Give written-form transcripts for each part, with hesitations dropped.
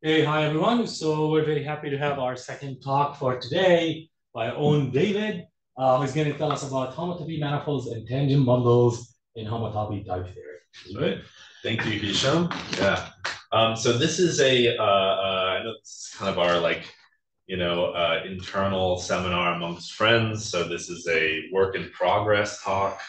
Hey, hi everyone. So we're very happy to have our second talk for today by own David, who's going to tell us about homotopy manifolds and tangent bundles in homotopy type theory. Right. Thank you, Hisham. Yeah. So this is I know this is kind of our internal seminar amongst friends. So this is a work in progress talk.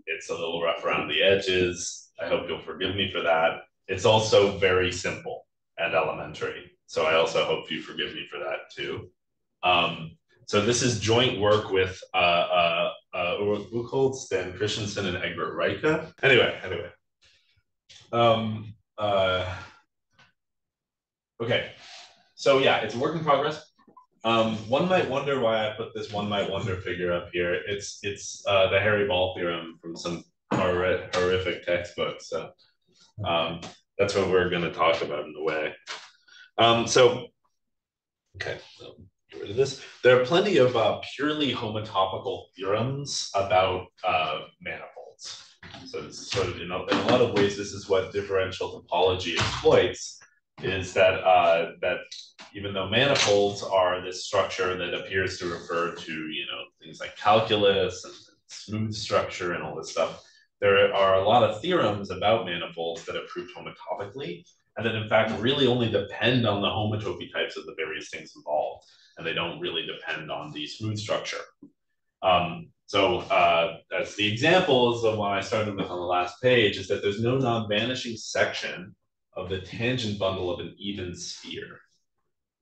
It's a little rough around the edges. I hope you'll forgive me for that. It's also very simple and elementary. So I also hope you forgive me for that too. Um, so this is joint work with Ulrich Buchholz, Dan Christensen, and Egbert Reike. Anyway, um, uh, okay. So yeah, it's a work in progress. One might wonder why I put this one might wonder figure up here. It's the Harry Ball theorem from some horrific textbook. So um, that's what we're going to talk about in a way. So okay, so get rid of this. There are plenty of purely homotopical theorems about manifolds. So it's sort of in a lot of ways, this is what differential topology exploits. Is that even though manifolds are this structure that appears to refer to things like calculus and smooth structure and all this stuff, there are a lot of theorems about manifolds that are proved homotopically and that in fact really only depend on the homotopy types of the various things involved, and they don't really depend on the smooth structure. As the examples of what I started with on the last page is that there's no non-vanishing section of the tangent bundle of an even sphere,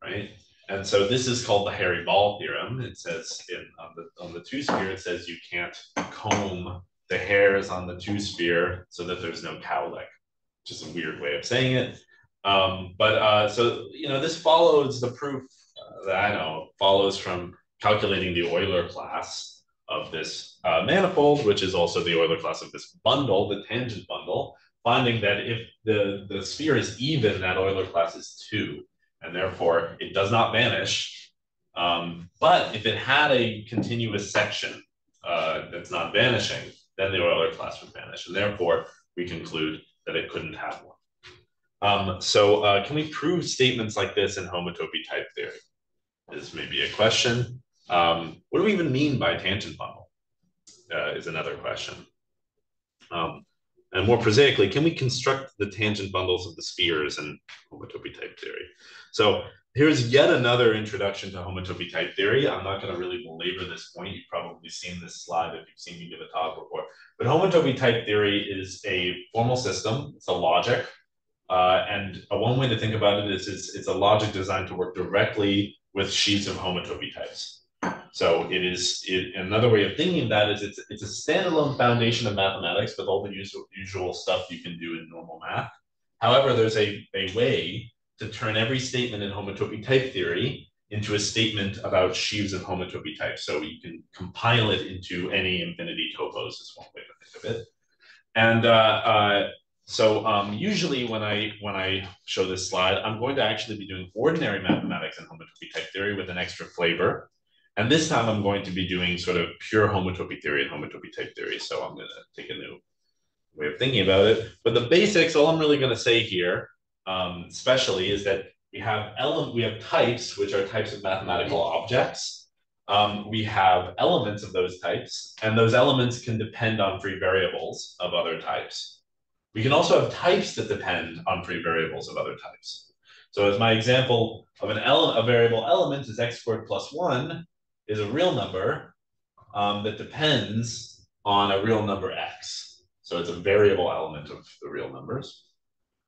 right? And so this is called the Harry Ball theorem. It says on the two sphere, it says you can't comb the hairs on the two sphere so that there's no cowlick, which is a weird way of saying it. This follows the proof that I know follows from calculating the Euler class of this manifold, which is also the Euler class of this bundle, the tangent bundle, finding that if the sphere is even, that Euler class is 2, and therefore it does not vanish. But if it had a continuous section that's not vanishing, then the Euler class would vanish, and therefore we conclude that it couldn't have one. Can we prove statements like this in homotopy type theory? Is maybe a question. What do we even mean by tangent bundle? Is another question. And more prosaically, can we construct the tangent bundles of the spheres in homotopy type theory? So here's yet another introduction to homotopy type theory. I'm not going to really belabor this point. You've probably seen this slide if you've seen me give a talk before. But homotopy type theory is a formal system. It's a logic. And one way to think about it is it's a logic designed to work directly with sheets of homotopy types. So another way of thinking of that is it's a standalone foundation of mathematics with all the usual stuff you can do in normal math. However, there's a way to turn every statement in homotopy type theory into a statement about sheaves of homotopy types. So you can compile it into any infinity topos is one way to think of it. And usually when I show this slide, I'm going to actually be doing ordinary mathematics and homotopy type theory with an extra flavor. And this time I'm going to be doing sort of pure homotopy theory and homotopy type theory. So I'm going to take a new way of thinking about it. But the basics, all I'm really going to say here, especially, is that we have types, which are types of mathematical objects. We have elements of those types, and those elements can depend on free variables of other types. We can also have types that depend on free variables of other types. So as my example of a variable element is x squared plus 1 is a real number that depends on a real number x. So it's a variable element of the real numbers.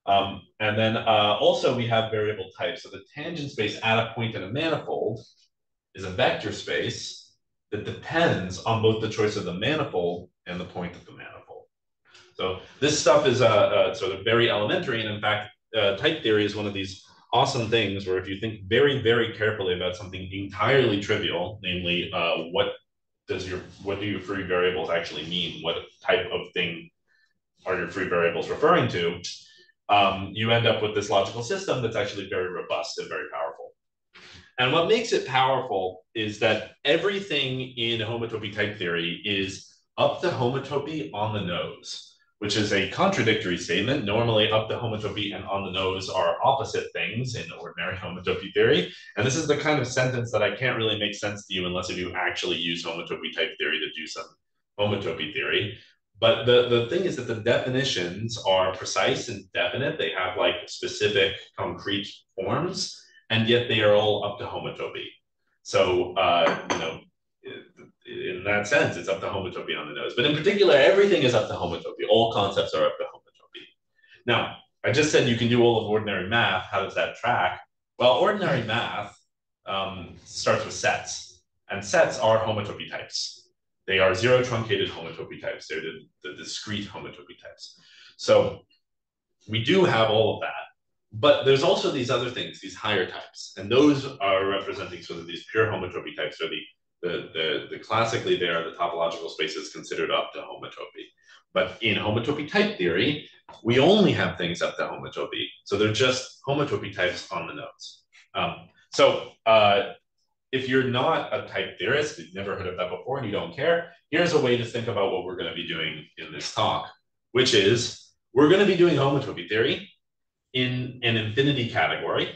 And then also we have variable types. So the tangent space at a point in a manifold is a vector space that depends on both the choice of the manifold and the point of the manifold. So this stuff is sort of very elementary. And in fact, type theory is one of these awesome things where if you think very, very carefully about something entirely trivial, namely what do your free variables actually mean? What type of thing are your free variables referring to? You end up with this logical system that's actually very robust and very powerful. And what makes it powerful is that everything in homotopy type theory is up to homotopy on the nose. which is a contradictory statement. Normally, up the homotopy and on the nose are opposite things in ordinary homotopy theory. And this is the kind of sentence that I can't really make sense to you unless if you actually use homotopy type theory to do some homotopy theory. But the thing is that the definitions are precise and definite. They have like specific concrete forms, and yet they are all up to homotopy. So, in that sense, it's up to homotopy on the nose. But in particular, everything is up to homotopy. All concepts are up to homotopy. Now, I just said you can do all of ordinary math. How does that track? Well, ordinary math starts with sets. And sets are homotopy types. They are zero truncated homotopy types. They're the discrete homotopy types. So we do have all of that. But there's also these other things, these higher types. And those are representing sort of these pure homotopy types, or the classically they are the topological spaces considered up to homotopy. But in homotopy type theory, we only have things up to homotopy. So they're just homotopy types on the nodes. If you're not a type theorist, you've never heard of that before and you don't care, here's a way to think about what we're going to be doing in this talk, which is we're going to be doing homotopy theory in an infinity category.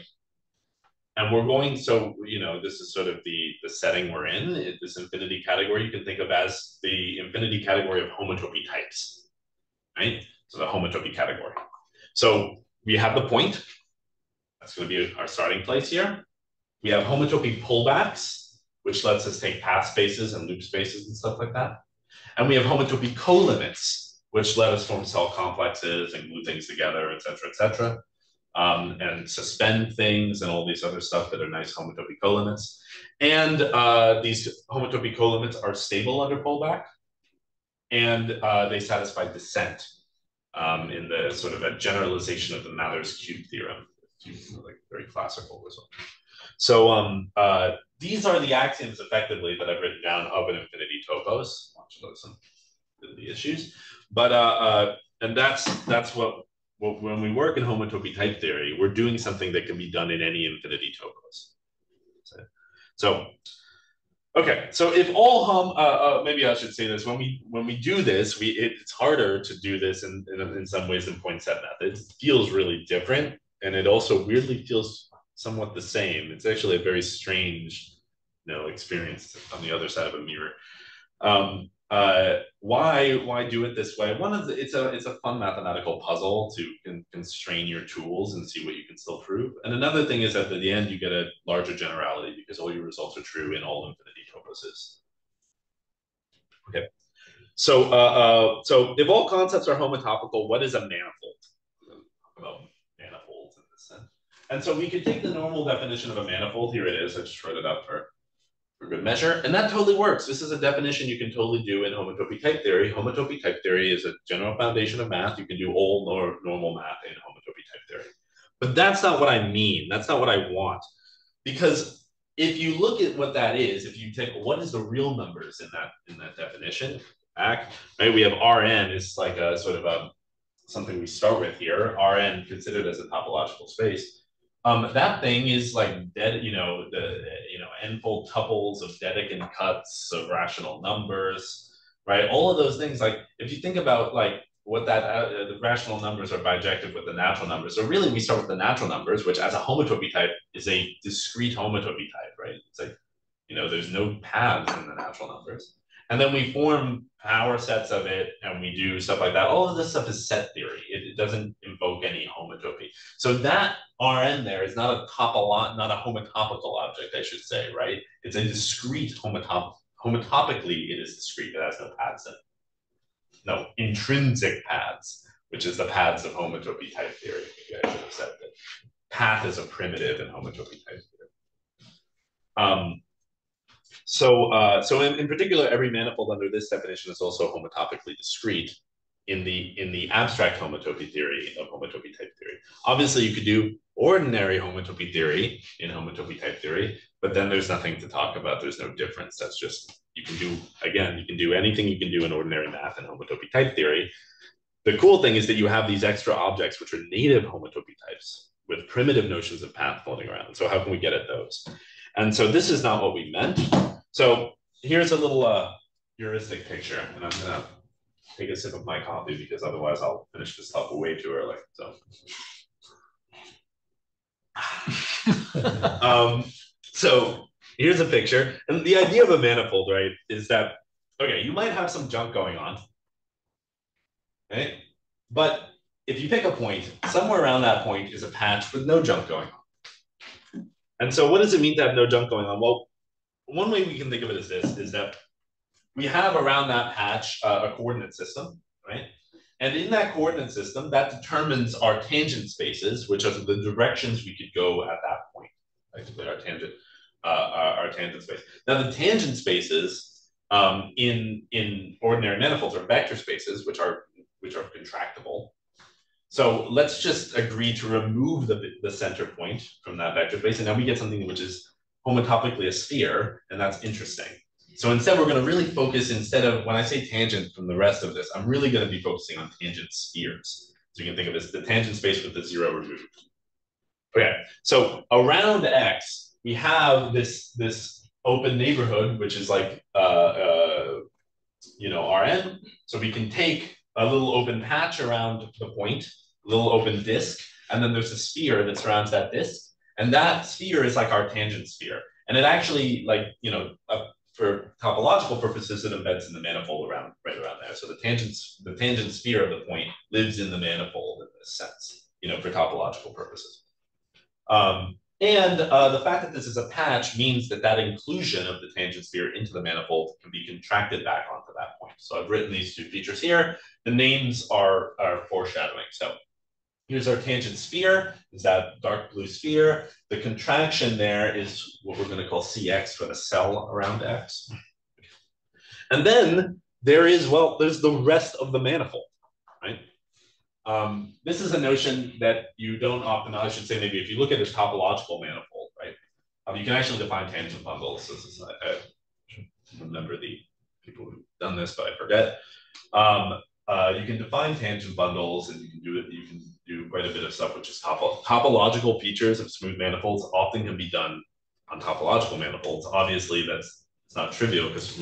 And we're going, so, this is sort of the setting we're in. This infinity category you can think of as the infinity category of homotopy types, right? So the homotopy category. So we have the point. That's going to be our starting place here. We have homotopy pullbacks, which lets us take path spaces and loop spaces and stuff like that. And we have homotopy colimits, which let us form cell complexes and glue things together, et cetera, and suspend things and all these other stuff that are nice homotopy colimits. And these homotopy colimits are stable under pullback, and they satisfy descent in the sort of a generalization of the Mather's cube theorem, like very classical result. So these are the axioms effectively that I've written down of an infinity topos. Watch those some the issues, but and that's what when we work in homotopy type theory, we're doing something that can be done in any infinity topos. So okay, so if all maybe I should say this, when we do this, it's harder to do this in some ways than point set method. It feels really different, and it also weirdly feels somewhat the same. It's actually a very strange, experience on the other side of a mirror. Why do it this way? It's a fun mathematical puzzle to constrain your tools and see what you can still prove. And another thing is that at the end you get a larger generality because all your results are true in all infinity toposes. Okay. So if all concepts are homotopical, what is a manifold? About manifolds in this sense. And so we could take the normal definition of a manifold. Here it is. I just wrote it up for good measure. And that totally works. This is a definition you can totally do in homotopy type theory. Homotopy type theory is a general foundation of math. You can do all normal math in homotopy type theory. But that's not what I mean. That's not what I want. Because if you look at what that is, if you take what is the real numbers in that definition, right? We have Rn is like a sort of something we start with here. Rn considered as a topological space. That thing is like n-fold tuples of Dedekind cuts of rational numbers, right? All of those things, like if you think about like what the rational numbers are bijective with the natural numbers. So really we start with the natural numbers, which as a homotopy type is a discrete homotopy type, right? It's like, there's no paths in the natural numbers. And then we form power sets of it and we do stuff like that. All of this stuff is set theory. It doesn't invoke any homotopy. So that Rn there is not a homotopical object, I should say, right? It's a discrete homotopically, it is discrete. It has no paths in it. No intrinsic paths, which is the paths of homotopy type theory. Maybe I should have said that. Path is a primitive in homotopy type theory. So in particular, every manifold under this definition is also homotopically discrete in the abstract homotopy theory of homotopy type theory. Obviously, you could do ordinary homotopy theory in homotopy type theory, but then there's nothing to talk about. There's no difference. That's just, you can do anything you can do in ordinary math and homotopy type theory. The cool thing is that you have these extra objects, which are native homotopy types with primitive notions of path floating around. So how can we get at those? And so this is not what we meant. So here's a little heuristic picture, and I'm gonna take a sip of my coffee because otherwise I'll finish this up way too early. So, so here's a picture. And the idea of a manifold, right, is that, okay, you might have some junk going on, right? But if you pick a point, somewhere around that point is a patch with no junk going on. And so what does it mean to have no junk going on? Well, one way we can think of it is this, is that we have around that patch a coordinate system, right? And in that coordinate system, that determines our tangent spaces, which are the directions we could go at that point, basically our tangent space. Now, the tangent spaces in ordinary manifolds are vector spaces, which are contractible. So let's just agree to remove the center point from that vector space, and now we get something which is homotopically a sphere, and that's interesting. So instead, we're going to really focus, instead of, when I say tangent from the rest of this, I'm really going to be focusing on tangent spheres. So you can think of it as the tangent space with the zero removed. Okay, so around X, we have this open neighborhood, which is like, Rn. So we can take a little open patch around the point, a little open disk, and then there's a sphere that surrounds that disk. And that sphere is like our tangent sphere. And it actually, like, for topological purposes, it embeds in the manifold right around there. So the tangent sphere of the point lives in the manifold in this sense, for topological purposes. And the fact that this is a patch means that inclusion of the tangent sphere into the manifold can be contracted back onto that point. So I've written these two features here. The names are foreshadowing. So here's our tangent sphere, is that dark blue sphere. The contraction there is what we're going to call Cx for the cell around X. And then there's the rest of the manifold, right? This is a notion that you don't often, I should say, maybe if you look at a topological manifold, right? You can actually define tangent bundles. I should remember the people who've done this, but I forget. You can define tangent bundles, and you can do quite a bit of stuff, which is topological features of smooth manifolds often can be done on topological manifolds. Obviously, it's not trivial because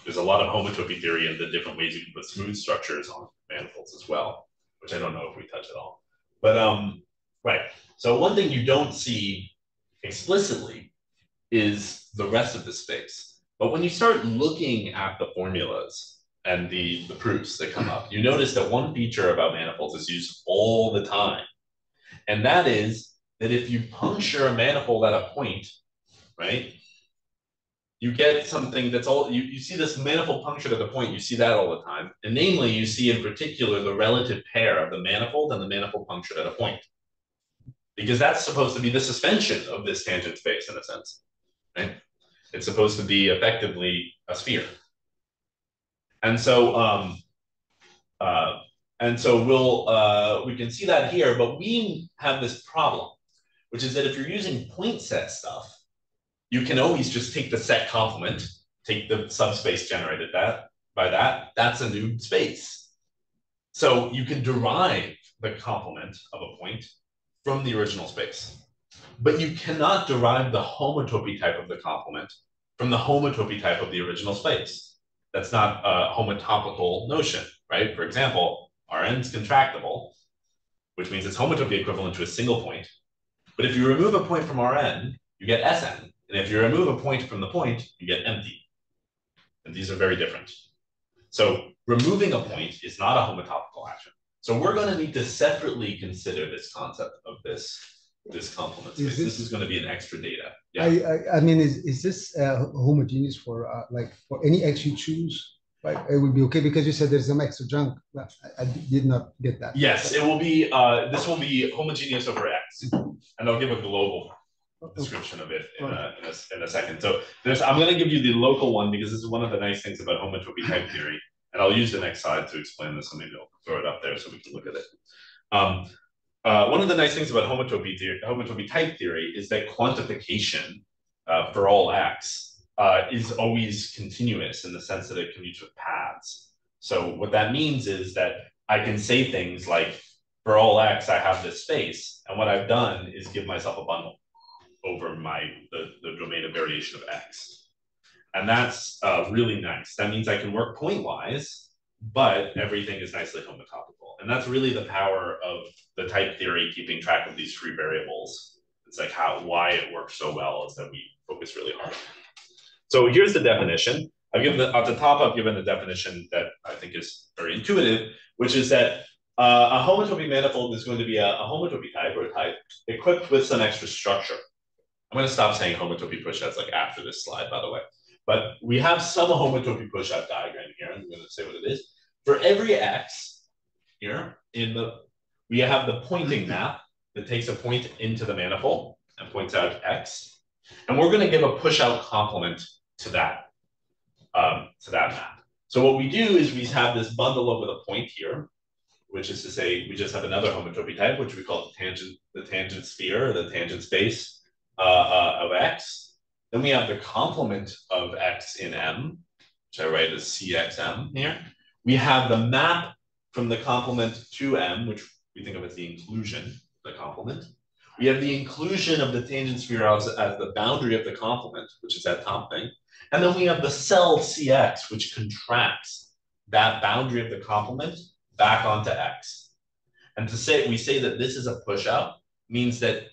there's a lot of homotopy theory and the different ways you can put smooth structures on manifolds as well, which I don't know if we touch at all. But right. So one thing you don't see explicitly is the rest of the space. But when you start looking at the formulas and the proofs that come up, you notice that one feature about manifolds is used all the time. And that is that if you puncture a manifold at a point, right, you get something that's you see this manifold punctured at a point, you see that all the time. And namely, you see in particular the relative pair of the manifold and the manifold punctured at a point. Because that's supposed to be the suspension of this tangent space in a sense, right? It's supposed to be effectively a sphere. And so we can see that here, but we have this problem, which is that if you're using point set stuff, you can always just take the set complement, take the subspace generated by that, that's a new space. So you can derive the complement of a point from the original space, but you cannot derive the homotopy type of the complement from the homotopy type of the original space. That's not a homotopical notion, right? For example, Rn is contractible, which means it's homotopy equivalent to a single point. But if you remove a point from Rn, you get Sn. And if you remove a point from the point, you get empty. And these are very different. So removing a point is not a homotopical action. So we're going to need to separately consider this concept of this complement space. This is going to be an extra data. Yeah. I mean, is this homogeneous for for any X you choose? Right, it would be okay because you said there's some extra junk. I did not get that. Yes, it will be. This will be homogeneous over X, and I'll give a global description of it in a second. So I'm going to give you the local one because this is one of the nice things about homotopy type theory, and I'll use the next slide to explain this. So maybe I'll throw it up there so we can look at it. One of the nice things about homotopy type theory is that quantification for all X is always continuous in the sense that it commutes with paths. So what that means is that I can say things like, for all X, I have this space, and what I've done is give myself a bundle over the domain of variation of X. And that's really nice. That means I can work pointwise but everything is nicely homotopical. And that's really the power of the type theory, keeping track of these free variables. It's like why it works so well is that we focus really hard. So here's the definition. I've given at the top, I've given a definition that I think is very intuitive, which is that a homotopy manifold is going to be a homotopy type or a type equipped with some extra structure. I'm going to stop saying homotopy pushouts like after this slide, by the way. But we have some homotopy pushout diagram here. I'm going to say what it is. For every x here we have the pointing map that takes a point into the manifold and points out x. And we're going to give a pushout complement to that map. So what we do is we have this bundle over the point here, which is to say we just have another homotopy type, which we call the tangent sphere, or the tangent space of x. Then we have the complement of x in M, which I write as CXM here. We have the map from the complement to M, which we think of as the inclusion, the complement. We have the inclusion of the tangent sphere as the boundary of the complement, which is that top thing. And then we have the cell CX, which contracts that boundary of the complement back onto X. And we say that this is a pushout means that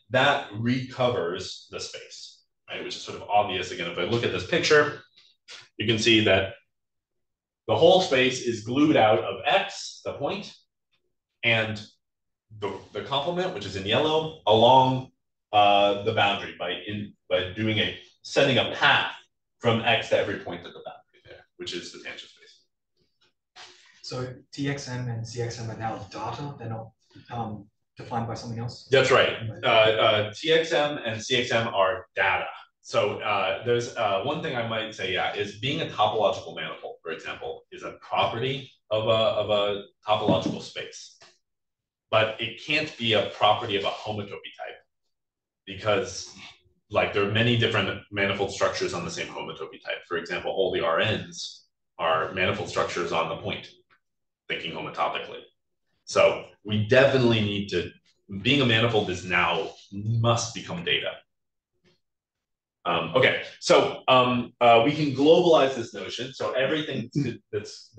recovers the space, right? Which is sort of obvious. Again, if I look at this picture, you can see that the whole space is glued out of X, the point, and the complement, which is in yellow, along the boundary by setting a path from X to every point at the boundary there, which is the tangent space. So TXM and CXM are now data, they're not defined by something else? That's right. TXM and CXM are data. So there's one thing I might say, is being a topological manifold, for example, is a property of a topological space. But it can't be a property of a homotopy type because there are many different manifold structures on the same homotopy type. For example, all the RNs are manifold structures on the point, thinking homotopically. So we definitely need to, being a manifold must become data. Okay, so we can globalize this notion. So everything that's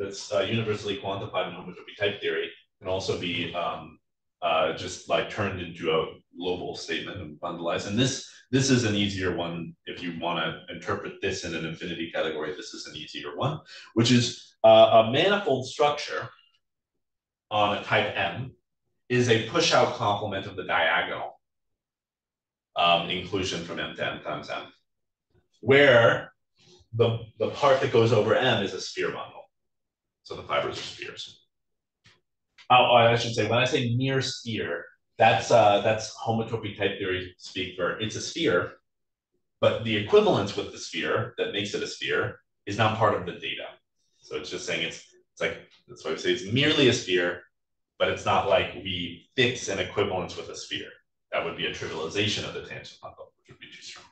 universally quantified in homotopy type theory can also be just turned into a global statement and bundleized. And this is an easier one. If you want to interpret this in an infinity category, this is an easier one, which is a manifold structure on a type M is a push-out complement of the diagonal inclusion from M to M times M, where the part that goes over M is a sphere bundle. So the fibers are spheres. Oh, I should say, when I say mere sphere, that's homotopy type theory speak for it's a sphere, but the equivalence with the sphere that makes it a sphere is not part of the data. So it's just saying it's that's why we say it's merely a sphere, but it's not like we fix an equivalence with a sphere. That would be a trivialization of the tangent bundle, which would be too strong.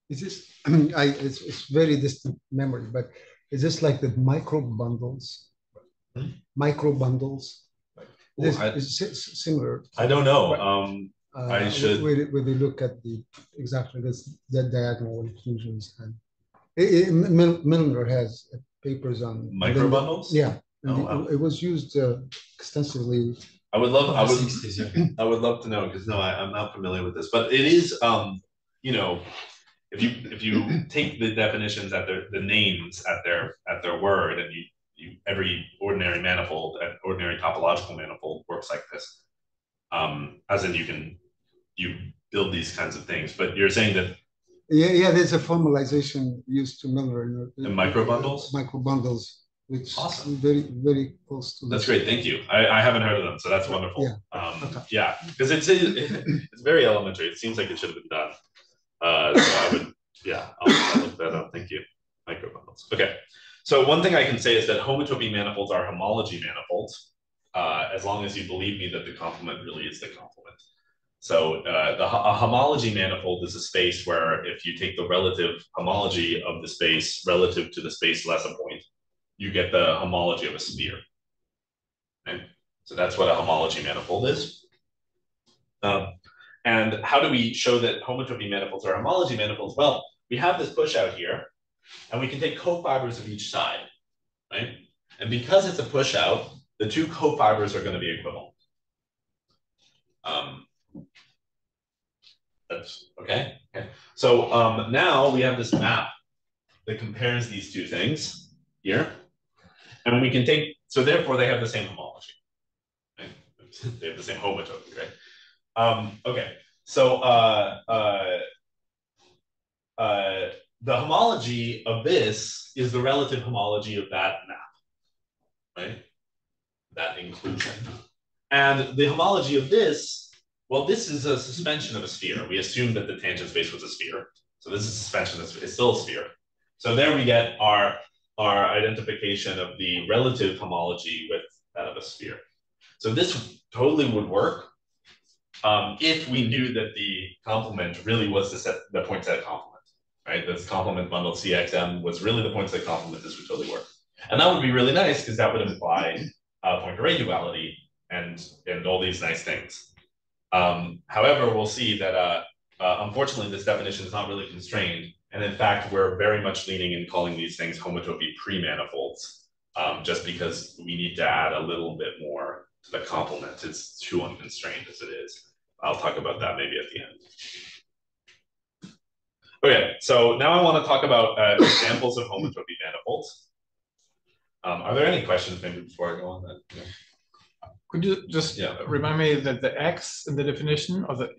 Is this, it's very distant memory, but is this like the micro bundles? Micro bundles? Is similar? I don't know. I should. When they look at exactly that diagonal inclusions, and Milner has papers on micro bundles. Yeah, it was used extensively. I would love to know because I'm not familiar with this, but it is if you take the definitions at the names at their word, and you every ordinary manifold, an ordinary topological manifold works like this, as in you build these kinds of things. But you're saying that there's a formalization used to Milner in micro bundles. Micro bundles, which awesome. Is very very close to. That's great. Thank you. I haven't heard of them, so that's wonderful. Yeah, because it's very elementary. It seems like it should have been done. So I would. Yeah, I'll look that up. Thank you. Micro bundles. Okay. So one thing I can say is that homotopy manifolds are homology manifolds, as long as you believe me that the complement really is the complement. So a homology manifold is a space where if you take the relative homology of the space relative to the space less a point, you get the homology of a sphere. Okay? So that's what a homology manifold is. And how do we show that homotopy manifolds are homology manifolds? Well, we have this push out here, and we can take cofibers of each side, right? And because it's a push out, the two cofibers are going to be equivalent. That's okay. Okay. So now we have this map that compares these two things here. And we can take, so therefore they have the same homology. Right? They have the same homotopy, right? Okay. So the homology of this is the relative homology of that map, right? That inclusion. And the homology of this, well, this is a suspension of a sphere. We assumed that the tangent space was a sphere. So this is suspension, it's still a sphere. So there we get our identification of the relative homology with that of a sphere. So this totally would work if we knew that the complement really was the point set complement, right? This complement bundle CXM was really the point set complement. This would totally work. And that would be really nice because that would imply point array duality and all these nice things. However, we'll see that unfortunately this definition is not really constrained. And in fact, we're very much leaning in calling these things homotopy pre-manifolds, just because we need to add a little bit more to the complement. It's too unconstrained as it is. I'll talk about that maybe at the end. Okay, so now I want to talk about examples of homotopy manifolds. Are there any questions maybe before I go on that? Yeah. Could you just remind me that the X in the definition of the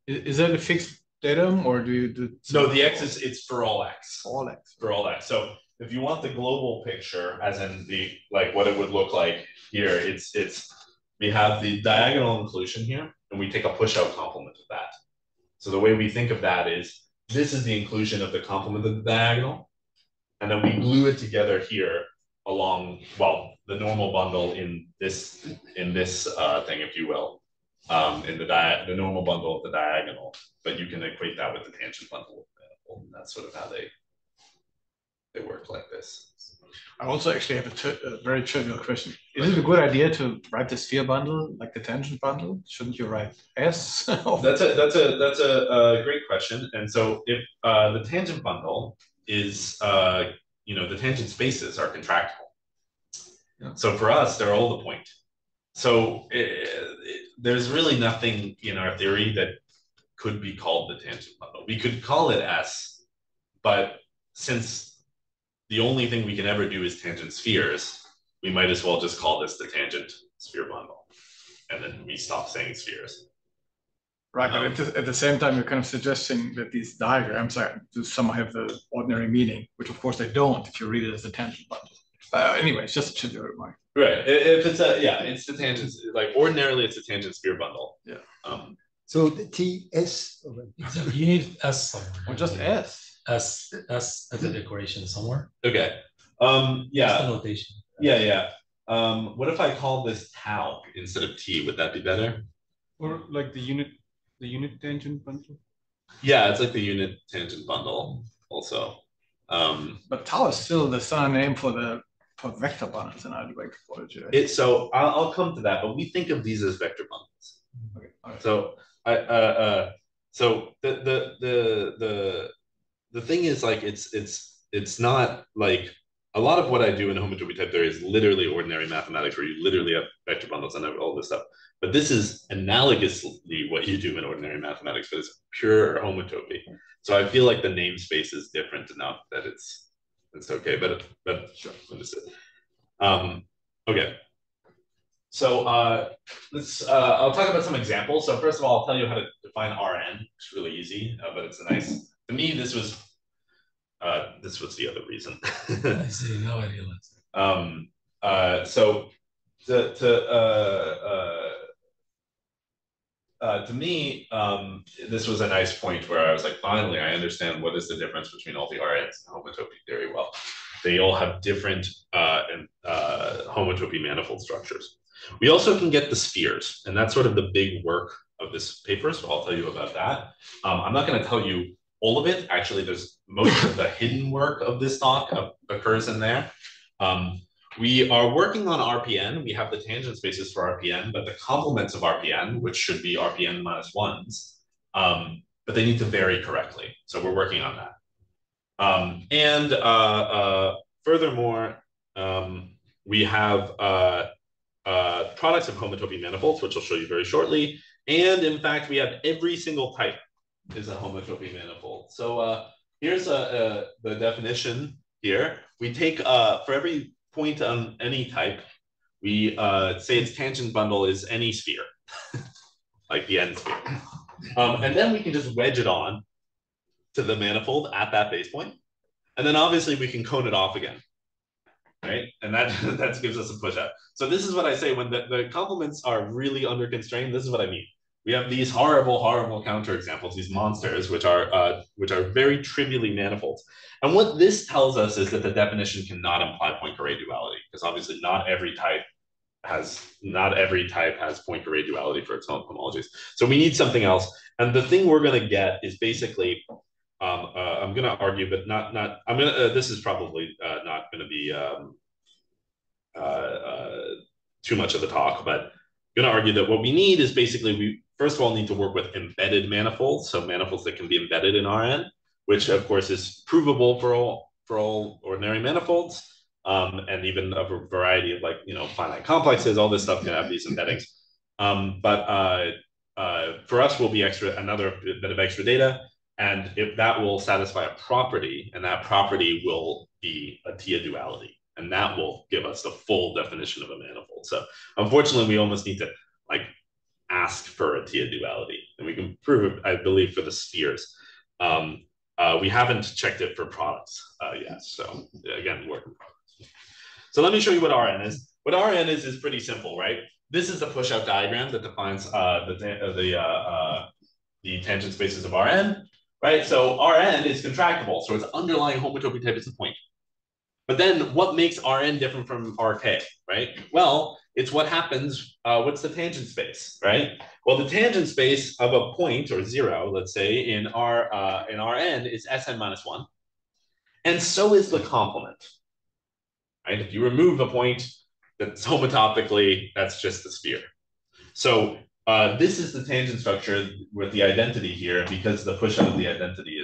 is that a fixed datum or do you do? No, the X is it's for all X. All X. For all X. So if you want the global picture, as in the like what it would look like here, it's we have the diagonal inclusion here, and we take a push-out complement of that. So the way we think of that is this is the inclusion of the complement of the diagonal, and then we glue it together here along, well, the normal bundle in this thing, if you will, in the normal bundle of the diagonal, but you can equate that with the tangent bundle, and that's sort of how they work like this. I also actually have a very trivial question. Is it a good idea to write the sphere bundle like the tangent bundle? Shouldn't you write S? That's a great question. And so if the tangent bundle is the tangent spaces are contractible. Yeah. So for us, they're all the point. So there's really nothing in our theory that could be called the tangent bundle. We could call it S, but since the only thing we can ever do is tangent spheres, we might as well just call this the tangent sphere bundle. And then we stop saying spheres. Right, but at the same time, you're kind of suggesting that these diagrams do somehow have the ordinary meaning, which of course they don't if you read it as a tangent bundle. Anyway, it's just a trivial remark. Right. If it's it's the tangent, like ordinarily it's a tangent sphere bundle. Yeah. So the TS. You need S somewhere. Or just S. S as a decoration somewhere. Okay. Just the notation. Yeah. What if I call this tau instead of T? Would that be better? Or like the unit tangent bundle? Yeah, it's like the unit tangent bundle also. But tau is still the standard name for vector bundles in algebraic topology, right? So I'll come to that, but we think of these as vector bundles. Okay. Right. So so the thing is, like, it's not like a lot of what I do in homotopy type theory is literally ordinary mathematics where you literally have vector bundles and all this stuff. But this is analogously what you do in ordinary mathematics, but it's pure homotopy. So I feel like the namespace is different enough that it's okay. But sure, understood. Okay. So let's I'll talk about some examples. So first of all, I'll tell you how to define Rn. It's really easy, but it's a nice. To me, this was the other reason. I see. Now I realize. So to me, this was a nice point where I was like, finally, I understand what is the difference between all the Rns and homotopy theory. Well, they all have different homotopy manifold structures. We also can get the spheres, and that's sort of the big work of this paper, so I'll tell you about that. I'm not going to tell you all of it. Actually, there's most of the hidden work of this talk occurs in there. We are working on RPN. We have the tangent spaces for RPN, but the complements of RPN, which should be RPN minus ones, but they need to vary correctly. So we're working on that. Furthermore, we have products of homotopy manifolds, which I'll show you very shortly. And in fact, we have every single type is a homotopy manifold. So here's the definition here. We take, for every point on any type, we say its tangent bundle is any sphere, like the n sphere. And then we can just wedge it on to the manifold at that base point. And then obviously we can cone it off again, right? And that gives us a push out. So this is what I say when the complements are really under constraint. This is what I mean. We have these horrible, horrible counterexamples, these monsters, which are very trivially manifolds. And what this tells us is that the definition cannot imply Poincare duality, because obviously not every type has Poincare duality for its own homologies. So we need something else. And the thing we're going to get is basically, I'm going to argue, but this is probably not going to be too much of a talk, but I'm going to argue that what we need is basically, we first of all need to work with embedded manifolds, so manifolds that can be embedded in Rn, which of course is provable for all ordinary manifolds, and even a variety of finite complexes. All this stuff can have these embeddings, but for us will be another bit of extra data, and if that will satisfy a property, and that property will be a Tia duality, and that will give us the full definition of a manifold. So unfortunately, we almost need to ask for a Tia duality, and we can prove it, I believe, for the spheres. We haven't checked it for products yet, so again, work in progress. So let me show you what Rn is. What Rn is pretty simple, right? This is the push-out diagram that defines the tangent spaces of Rn, right? So Rn is contractible, so its underlying homotopy type is the point. But then what makes Rn different from Rk, right? Well, it's what happens, what's the tangent space, right? Well, the tangent space of a point, or zero, let's say, in Rn is Sn minus 1. And so is the complement, right? If you remove the point that's homotopically, that's just the sphere. So this is the tangent structure with the identity here, because the push out of the identity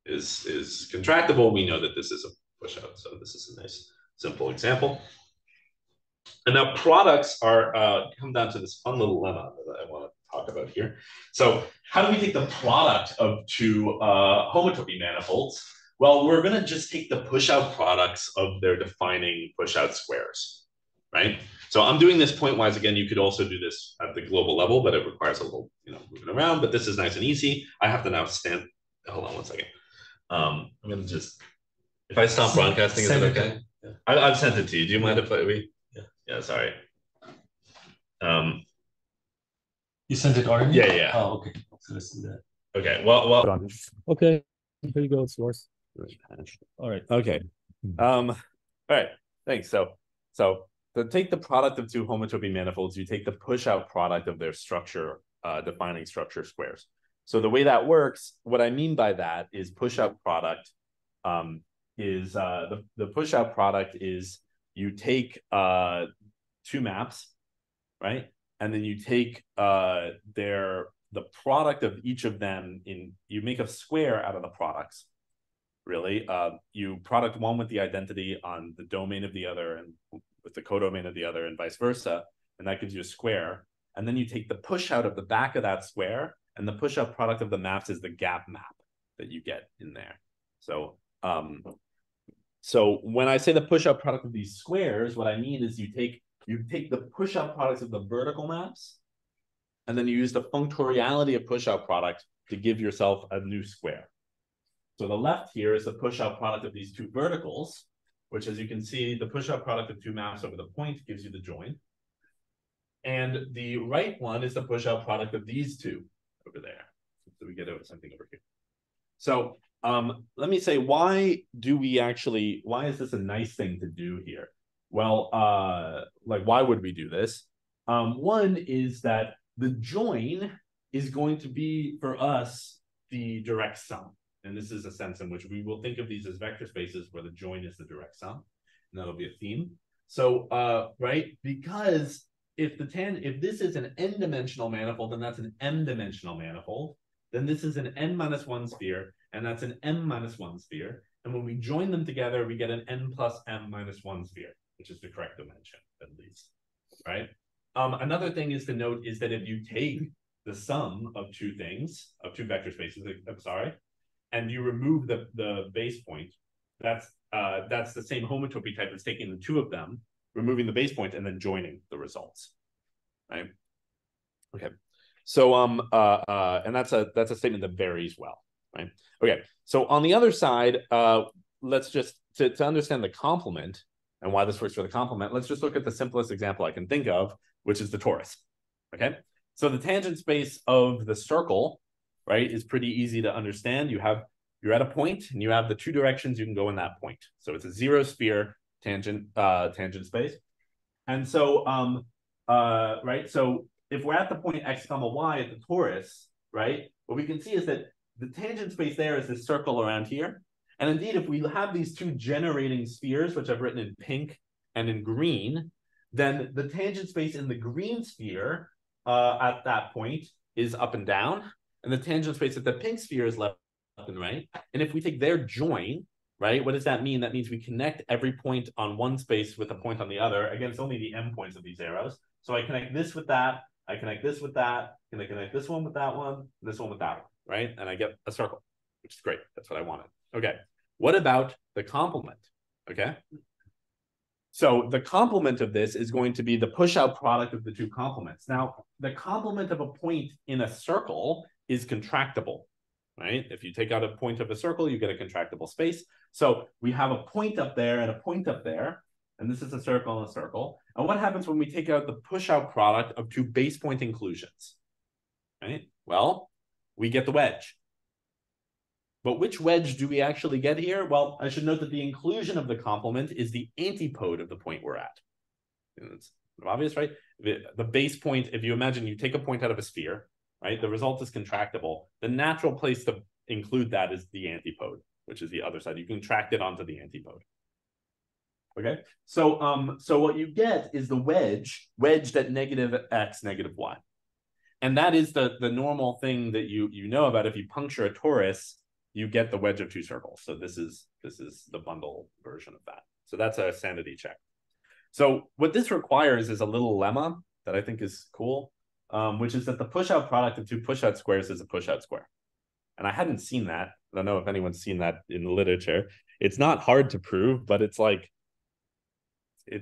is contractible. We know that this is a push out. So this is a nice, simple example. And now products are come down to this fun little lemma that I want to talk about here. So how do we take the product of two homotopy manifolds? Well, we're going to just take the push-out products of their defining push-out squares, right? So I'm doing this point-wise. Again, you could also do this at the global level, but it requires a little, moving around. But this is nice and easy. I have to now stand. Hold on one second. I'm going to just, if I stop broadcasting, is it okay? Yeah. I've sent it to you. Do you mind if we? Yeah, sorry. You sent it already? Yeah. Oh, okay. So let's do that. Okay. Well. Okay. Here you go. It's yours. All right. Okay. All right. Thanks. So to take the product of two homotopy manifolds, you take the push-out product of their structure, defining structure squares. So the way that works, what I mean by that is push-out product is the push-out product is you take two maps, right? And then you take the product of each of them you make a square out of the products, really. You product one with the identity on the domain of the other and with the codomain of the other and vice versa, and that gives you a square. And then you take the push out of the back of that square, and the push out product of the maps is the gap map that you get in there. So so when I say the push out product of these squares, what I mean is you take the push out products of the vertical maps, and then you use the functoriality of push out product to give yourself a new square. So the left here is the push out product of these two verticals, which, as you can see, the push out product of two maps over the point gives you the join. And the right one is the push out product of these two over there. So we get something over here. So let me say, why is this a nice thing to do here? Well, why would we do this? One is that the join is going to be, for us, the direct sum. And this is a sense in which we will think of these as vector spaces where the join is the direct sum. And that'll be a theme. So, right, because if this is an n-dimensional manifold, then that's an m-dimensional manifold. Then this is an n-1 sphere, and that's an m-1 sphere. And when we join them together, we get an n plus m-1 sphere. which is the correct dimension, at least, right? Another thing is to note is that if you take the sum of two things, of two vector spaces, and you remove the base point, that's the same homotopy type as taking the two of them, removing the base point, and then joining the results, right? Okay. So and that's a statement that varies well, right? Okay. So on the other side, let's just to understand the complement and why this works for the complement, let's just look at the simplest example I can think of, which is the torus. Okay. So the tangent space of the circle, right, is pretty easy to understand. You're at a point and you have the two directions you can go in that point. So it's a zero sphere tangent space. And so right, so if we're at the point x comma y at the torus, right, what we can see is that the tangent space there is this circle around here. And indeed, if we have these two generating spheres, which I've written in pink and in green, then the tangent space in the green sphere at that point is up and down, and the tangent space at the pink sphere is left and right. And if we take their join, right, what does that mean? That means we connect every point on one space with a point on the other. Again, it's only the endpoints of these arrows. So I connect this with that, I connect this with that, and I connect this one with that one, this one with that one, right? And I get a circle, which is great. That's what I wanted. Okay. What about the complement? Okay. So the complement of this is going to be the push-out product of the two complements. Now, the complement of a point in a circle is contractible, right? If you take out a point of a circle, you get a contractible space. So we have a point up there and a point up there, and this is a circle and a circle. And what happens when we take out the push-out product of two base point inclusions, right? Well, we get the wedge. But which wedge do we actually get here? Well, I should note that the inclusion of the complement is the antipode of the point we're at. And it's obvious, right? The base point, if you imagine you take a point out of a sphere, right? The result is contractible. The natural place to include that is the antipode, which is the other side. You contract it onto the antipode. Okay, so what you get is the wedged at negative x, negative y. And that is the normal thing that you know about. If you puncture a torus, you get the wedge of two circles. So this is the bundle version of that. So that's a sanity check. So what this requires is a little lemma that I think is cool, which is that the push-out product of two push-out squares is a push-out square. And I hadn't seen that. I don't know if anyone's seen that in the literature. It's not hard to prove, but it's like, I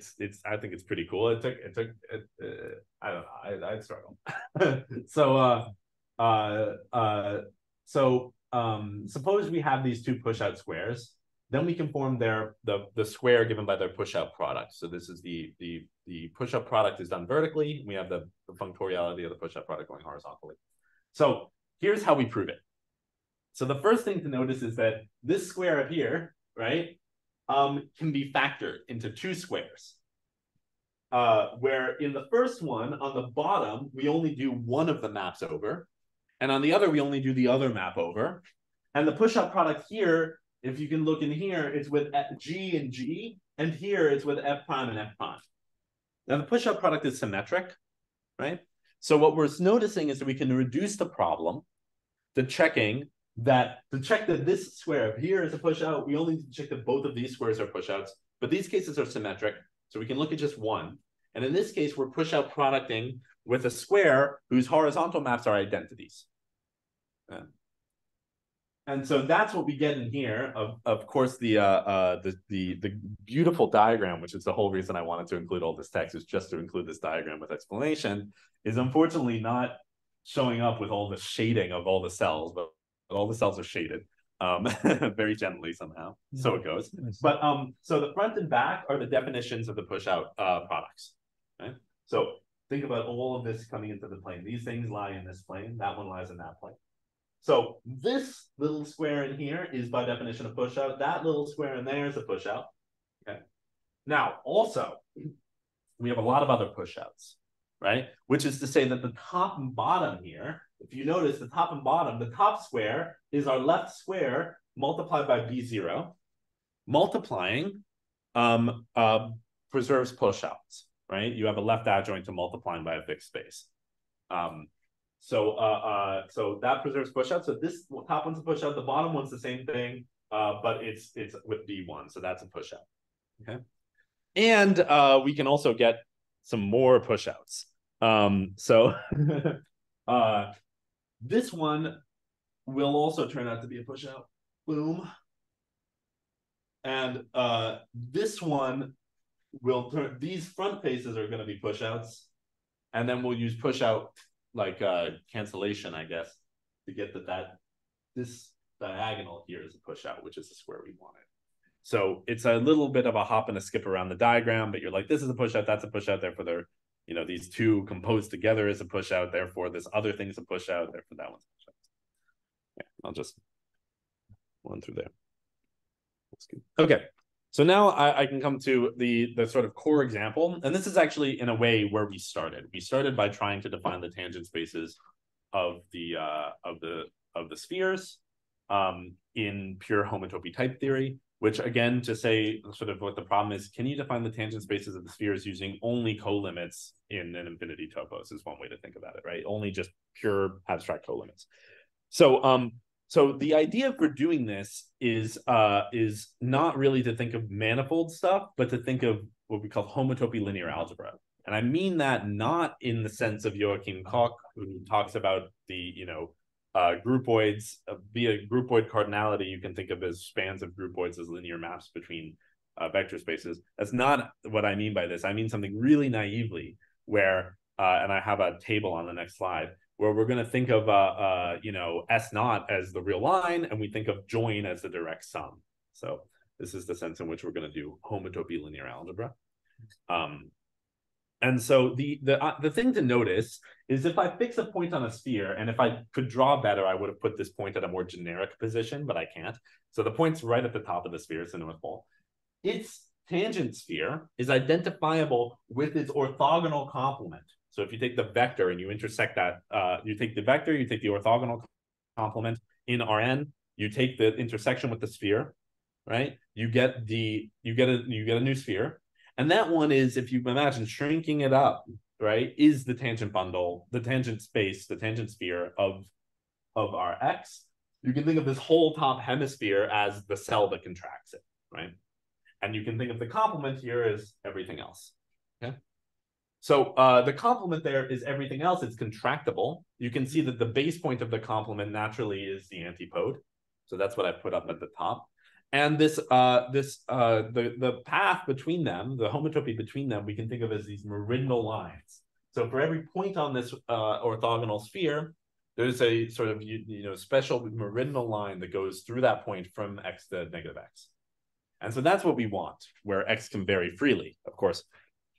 think it's pretty cool. I don't know, I'd struggle. So suppose we have these two push-out squares, then we can form the square given by their push-out product. So this is the push-out product is done vertically. We have the functoriality of the push-out product going horizontally. So here's how we prove it. So the first thing to notice is that this square up here, right, can be factored into two squares. Where in the first one, on the bottom, we only do one of the maps over. And on the other, we only do the other map over. And the push-out product here, if you can look in here, it's with G and G. And here, it's with F prime and F prime. Now, the push-out product is symmetric, right? So what we're noticing is that we can reduce the problem to check that this square here is a push-out. We only need to check that both of these squares are push-outs. But these cases are symmetric. So we can look at just one. And in this case, we're push-out producting with a square whose horizontal maps are identities. And so that's what we get in here. Of course, the beautiful diagram, which is the whole reason I wanted to include all this text, is just to include this diagram with explanation, is unfortunately not showing up with all the shading of all the cells, but all the cells are shaded very gently somehow. Yeah. So it goes. But so the front and back are the definitions of the push-out products. Right? So think about all of this coming into the plane. These things lie in this plane. That one lies in that plane. So this little square in here is by definition a push-out. That little square in there is a push-out. Okay. Now, also, we have a lot of other push-outs, right? Which is to say that the top and bottom here, if you notice the top and bottom, the top square is our left square multiplied by B0. Multiplying preserves push-outs. Right? You have a left adjoint to multiplying by a fixed space. So that preserves push-out. So this top one's a push-out. The bottom one's the same thing, but it's with B1. So that's a push-out. Okay. And we can also get some more pushouts. So this one will also turn out to be a pushout. Boom. And this one will turn, these front faces are going to be pushouts. And then we'll use pushout like cancellation, I guess, to get this diagonal here is a pushout, which is the square we wanted. So it's a little bit of a hop and a skip around the diagram, but you're like, this is a pushout, that's a pushout, therefore they're, you know, these two composed together is a pushout, therefore this other thing's a pushout, therefore that one's a pushout. Yeah, I'll just run through there. That's good. Okay, so now I can come to the sort of core example, and this is actually in a way where we started. We started by trying to define the tangent spaces of the spheres in pure homotopy type theory, which again, to say sort of what the problem is, can you define the tangent spaces of the spheres using only colimits in an infinity topos is one way to think about it, right? Only just pure abstract colimits. So so the idea for doing this is not really to think of manifold stuff, but to think of what we call homotopy linear algebra. And I mean that not in the sense of Joachim Koch, who talks about the, you know, groupoids via groupoid cardinality. You can think of as spans of groupoids as linear maps between vector spaces. That's not what I mean by this. I mean something really naively where, and I have a table on the next slide, where we're going to think of, you know, S naught as the real line, and we think of join as the direct sum. So this is the sense in which we're going to do homotopy linear algebra. And so the thing to notice is if I fix a point on a sphere, and if I could draw better, I would have put this point at a more generic position, but I can't. So the point's right at the top of the sphere, it's the North Pole. Its tangent sphere is identifiable with its orthogonal complement. So if you take the vector and you intersect that, you take the vector, you take the orthogonal complement in Rn, you take the intersection with the sphere, right? You get a new sphere. And that one is, if you imagine shrinking it up, right, is the tangent bundle, the tangent space, the tangent sphere of our X. You can think of this whole top hemisphere as the cell that contracts it, right? And you can think of the complement here as everything else, okay? So the complement there is everything else. It's contractible. You can see that the base point of the complement naturally is the antipode. So that's what I put up at the top. And the path between them, the homotopy between them, we can think of as these meridional lines. So for every point on this orthogonal sphere, there's a sort of special meridional line that goes through that point from X to negative X. And so that's what we want, where X can vary freely. Of course,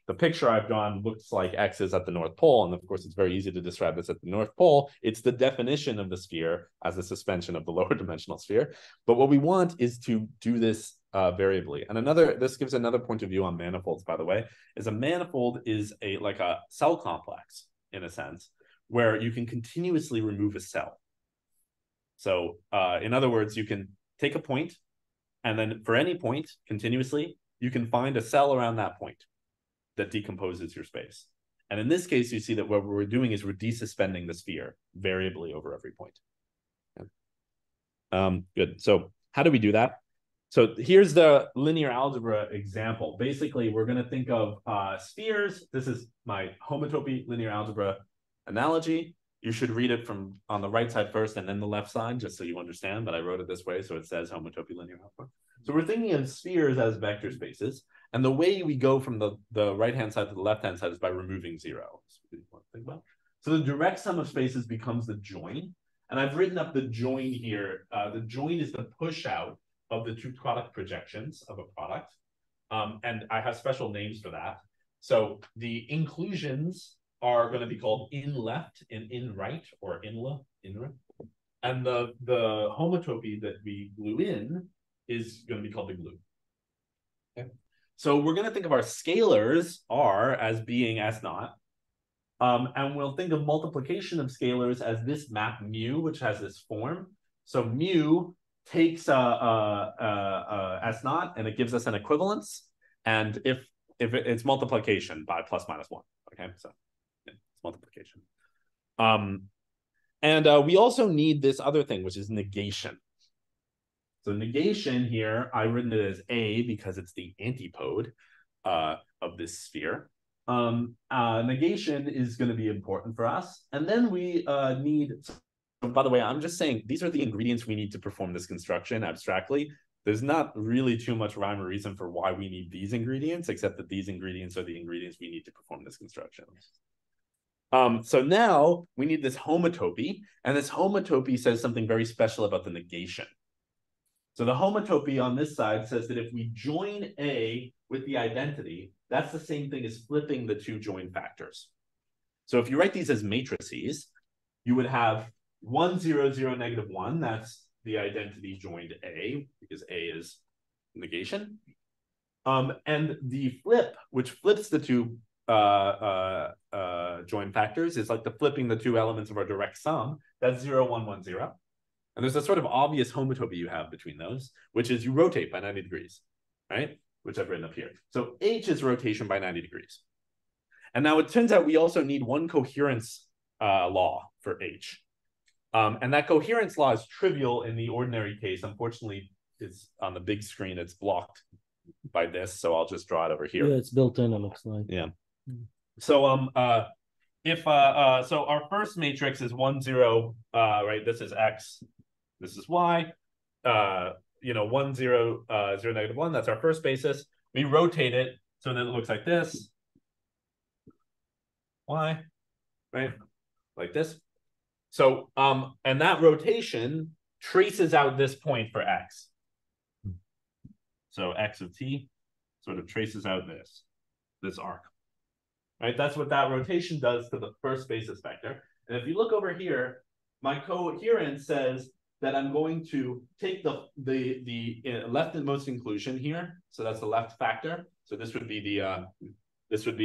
the picture I've drawn looks like X is at the North Pole. And of course, it's very easy to describe this at the North Pole. It's the definition of the sphere as a suspension of the lower dimensional sphere. But what we want is to do this variably. And this gives another point of view on manifolds, by the way, is a manifold is like a cell complex, in a sense, where you can continuously remove a cell. So in other words, you can take a point, and then for any point, continuously, you can find a cell around that point that decomposes your space. And in this case, you see that what we're doing is we're desuspending the sphere variably over every point. Okay. Good. So how do we do that? So here's the linear algebra example. Basically, we're going to think of spheres. This is my homotopy linear algebra analogy. You should read it from on the right side first and then the left side, just so you understand, but I wrote it this way, so it says homotopy linear algebra. So we're thinking of spheres as vector spaces, and the way we go from the right-hand side to the left-hand side is by removing zero. So the direct sum of spaces becomes the join, and I've written up the join here. The join is the push out of the two product projections of a product, and I have special names for that. So the inclusions are going to be called in left and in right, or inla, inra. And the homotopy that we glue in is going to be called the glue. Okay. So we're going to think of our scalars R as being S naught. And we'll think of multiplication of scalars as this map mu, which has this form. So mu takes S naught and it gives us an equivalence. And if it's multiplication by plus minus one. Okay, so it's multiplication. And we also need this other thing, which is negation. So negation here, I've written it as A because it's the antipode. of this sphere. Negation is going to be important for us. And then we need, so by the way, I'm just saying, these are the ingredients we need to perform this construction abstractly. There's not really too much rhyme or reason for why we need these ingredients, except that these ingredients are the ingredients we need to perform this construction. So now we need this homotopy, and this homotopy says something very special about the negation. So the homotopy on this side says that if we join A with the identity, that's the same thing as flipping the two join factors. So if you write these as matrices, you would have 1, 0, 0, -1. That's the identity joined A, because A is negation. And the flip, which flips the two join factors, is like the flipping the two elements of our direct sum. That's 0, 1, 1, 0. And there's a sort of obvious homotopy you have between those, which is you rotate by 90 degrees, right? Which I've written up here. So H is rotation by 90 degrees. And now it turns out we also need one coherence law for H. And that coherence law is trivial in the ordinary case. Unfortunately, it's on the big screen, it's blocked by this. So I'll just draw it over here. Yeah, it's built in, it looks like. Yeah. So so our first matrix is 1, 0, right? This is X, this is Y. 1, 0, 0, -1. That's our first basis. We rotate it so that it looks like this. Y, right? Like this. So, and that rotation traces out this point for X. So X of T sort of traces out this arc, right? That's what that rotation does to the first basis vector. And if you look over here, my coherence says that I'm going to take the leftmost inclusion here. So that's the left factor. So this would be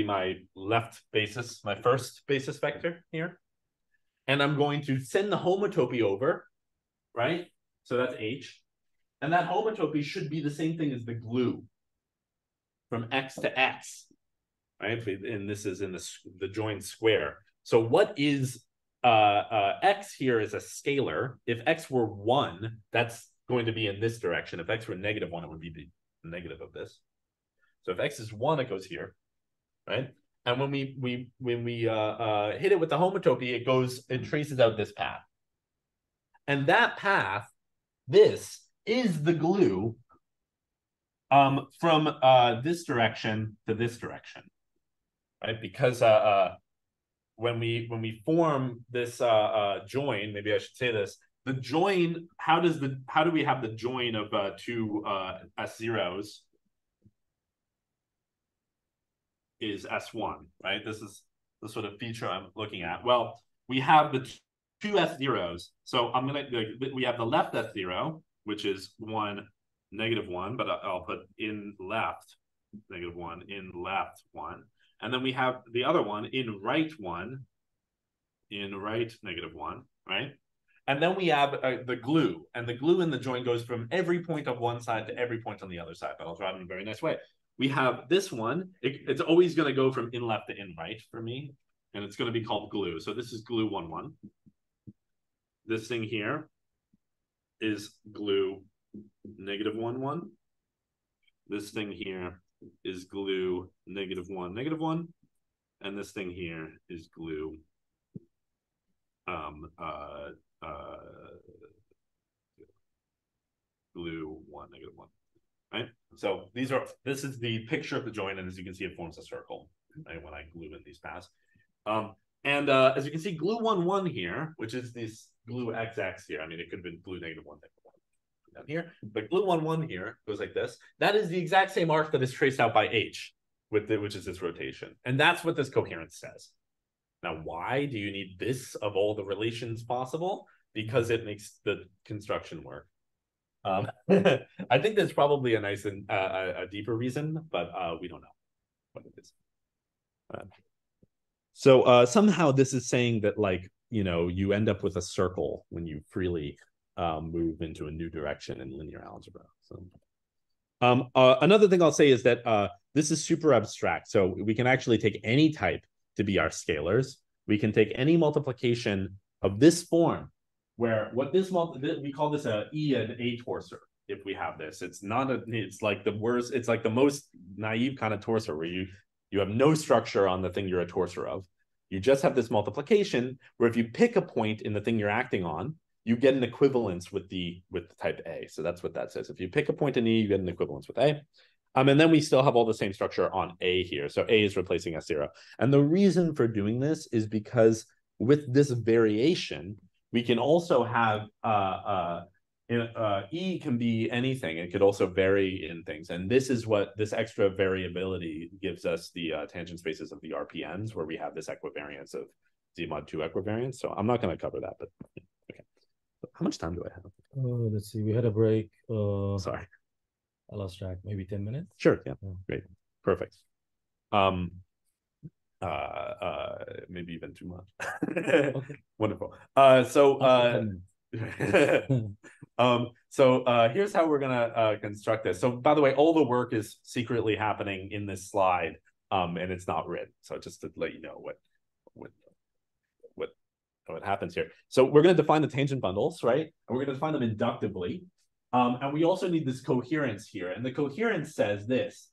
my left basis, my first basis vector here. And I'm going to send the homotopy over, right? So that's H. And that homotopy should be the same thing as the glue from X to X, right? And this is in the joined square. So what is X here is a scalar. If X were 1, that's going to be in this direction. If X were -1, it would be the negative of this. So if X is 1, it goes here, right? And when we hit it with the homotopy, it traces out this path. And that path, this is the glue from this direction to this direction, right? Because when we form this join, maybe I should say this, the join, how do we have the join of two S0s is S1, right? This is the sort of feature I'm looking at. Well, we have the two S0s. So we have the left S0, which is 1, -1, but I'll put in left -1, in left 1. And then we have the other one in right 1, in right -1, right? And then we have the glue, and the glue in the join goes from every point of one side to every point on the other side, but I'll draw it in a very nice way. We have this one, it's always going to go from in left to in right for me, and it's going to be called glue. So this is glue 1, 1. This thing here is glue -1, 1. This thing here is glue -1, -1. And this thing here is glue glue 1, -1. Right? So this is the picture of the join, and as you can see, it forms a circle, right, when I glue in these paths. As you can see, glue 1, 1 here, which is this glue XX here. I mean, it could have been glue -1, down here, but glue 1, 1 here goes like this. That is the exact same arc that is traced out by H, which is this rotation, and that's what this coherence says. Now, why do you need this of all the relations possible? Because it makes the construction work. I think there's probably a nice and a deeper reason, but we don't know what it is. So somehow this is saying that, like, you end up with a circle when you freely move into a new direction in linear algebra. So another thing I'll say is that this is super abstract. So we can actually take any type to be our scalars. We can take any multiplication of this form, where we call this a E and A torsor, if we have this. It's not it's like the worst, it's like the most naive kind of torsor where you have no structure on the thing you're a torsor of. You just have this multiplication where if you pick a point in the thing you're acting on, you get an equivalence with the type A. So that's what that says. If you pick a point in E, you get an equivalence with A. And then we still have all the same structure on A here. So A is replacing S0. And the reason for doing this is because with this variation, we can also have E can be anything. It could also vary in things. And this is what this extra variability gives us the tangent spaces of the RPNs, where we have this equivariance of Z mod 2 equivariance. So I'm not going to cover that, but okay. How much time do I have? Let's see. We had a break. Sorry. I lost track. Maybe 10 minutes? Sure. Yeah. Great. Perfect. Maybe even too much. Okay. Wonderful. Here's how we're gonna construct this. So by the way, all the work is secretly happening in this slide, and it's not written. So just to let you know what happens here. So we're gonna define the tangent bundles, right? And we're gonna define them inductively. And we also need this coherence here. And the coherence says this: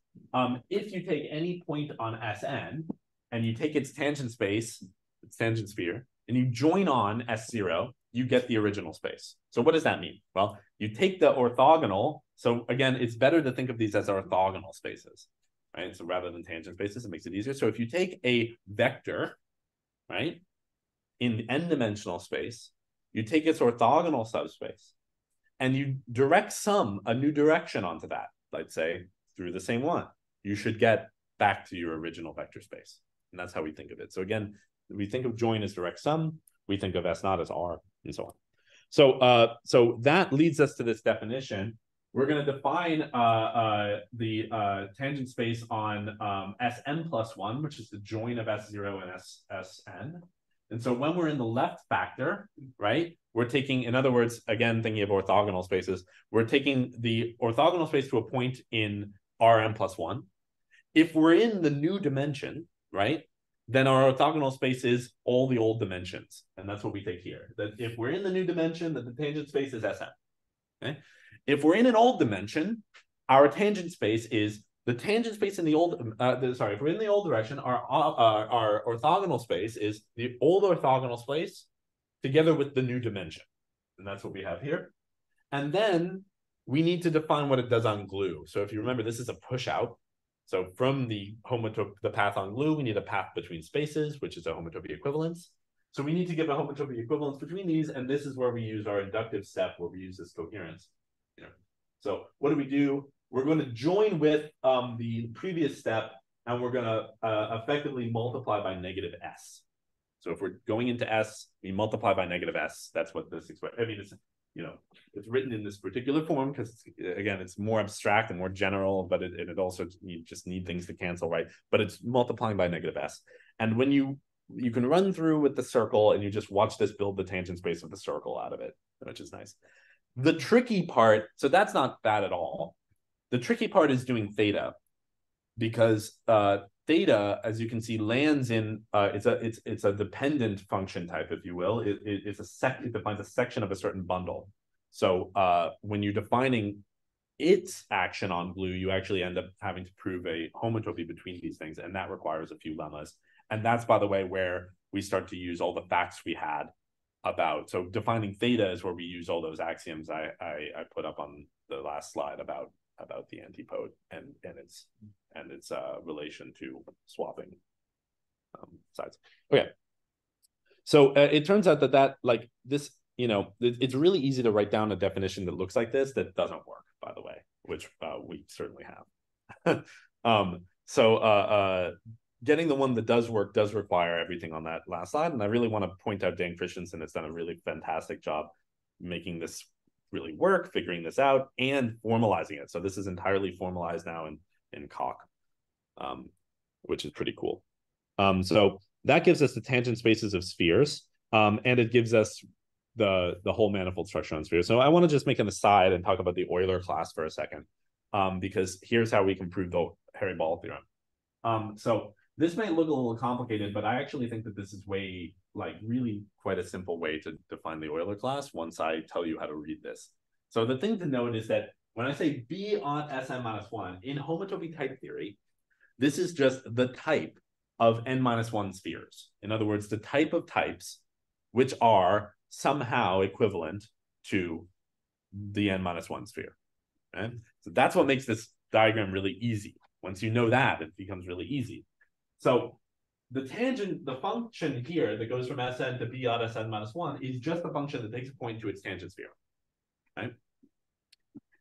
if you take any point on Sn and you take its tangent space, its tangent sphere, and you join on S0, you get the original space. So what does that mean? Well, you take the orthogonal. So again, it's better to think of these as orthogonal spaces, right? So rather than tangent spaces, it makes it easier. So if you take a vector, right, in n-dimensional space, you take its orthogonal subspace, and you direct sum a new direction onto that, let's say through the same one, you should get back to your original vector space. And that's how we think of it. So again, we think of join as direct sum, we think of S naught as R, and so on. So that leads us to this definition. We're going to define the tangent space on Sn plus 1, which is the join of S0 and Sn. And so when we're in the left factor, right, we're taking, in other words, again, thinking of orthogonal spaces, we're taking the orthogonal space to a point in Rn plus 1. If we're in the new dimension, right, then our orthogonal space is all the old dimensions. And that's what we take here. That if we're in the new dimension, that the tangent space is Sn. Okay? If we're in an old dimension, our tangent space is the tangent space in the old, if we're in the old direction, our orthogonal space is the old orthogonal space together with the new dimension. And that's what we have here. And then we need to define what it does on glue. So if you remember, this is a push out. So from the path on glue, we need a path between spaces, which is a homotopy equivalence. So we need to give a homotopy equivalence between these, and this is where we use our inductive step, where we use this coherence. So what do? We're going to join with the previous step, and we're going to effectively multiply by negative S. So if we're going into S, we multiply by negative S. That's what this expression, I mean, it's written in this particular form because, again, it's more abstract and more general, but it also, you just need things to cancel, right? But it's multiplying by negative S. And when you can run through with the circle and you just watch this build the tangent space of the circle out of it, which is nice. The tricky part, so that's not bad at all. The tricky part is doing theta, because theta, as you can see, lands in it's a dependent function type, if you will. It defines a section of a certain bundle. So when you're defining its action on glue, you actually end up having to prove a homotopy between these things, and that requires a few lemmas. And that's, by the way, where we start to use all the facts we had about. So defining theta is where we use all those axioms I put up on the last slide about the antipode and its relation to swapping sides. Okay, so it turns out that like this, it's really easy to write down a definition that looks like this that doesn't work, by the way, which we certainly have. Getting the one that does work does require everything on that last slide, and I really want to point out Dan Christensen has done a really fantastic job making this really work, figuring this out, and formalizing it. So this is entirely formalized now in Coq, which is pretty cool. So that gives us the tangent spaces of spheres, and it gives us the whole manifold structure on spheres. So I want to just make an aside and talk about the Euler class for a second, because here's how we can prove the Harry-Ball theorem. So this may look a little complicated, but I actually think that this is really quite a simple way to define the Euler class once I tell you how to read this. So the thing to note is that when I say B on Sn minus 1, in homotopy type theory, this is just the type of n minus 1 spheres. In other words, the type of types which are somehow equivalent to the n minus 1 sphere. Right? So that's what makes this diagram really easy. Once you know that, it becomes really easy. So the tangent, the function here that goes from Sn to B odd Sn minus 1 is just a function that takes a point to its tangent sphere. Right?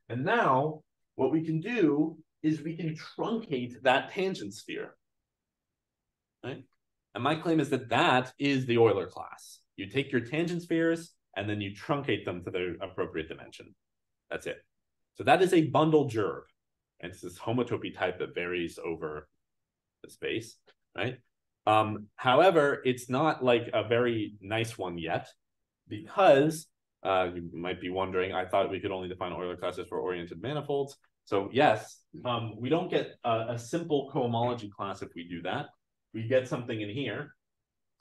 And now what we can do is we can truncate that tangent sphere. Right? And my claim is that that is the Euler class. You take your tangent spheres and then you truncate them to their appropriate dimension. That's it. So that is a bundle gerbe. And it's this homotopy type that varies over the space, right? However, it's not like a very nice one yet, because you might be wondering, I thought we could only define Euler classes for oriented manifolds. So yes, we don't get a simple cohomology class if we do that. We get something in here,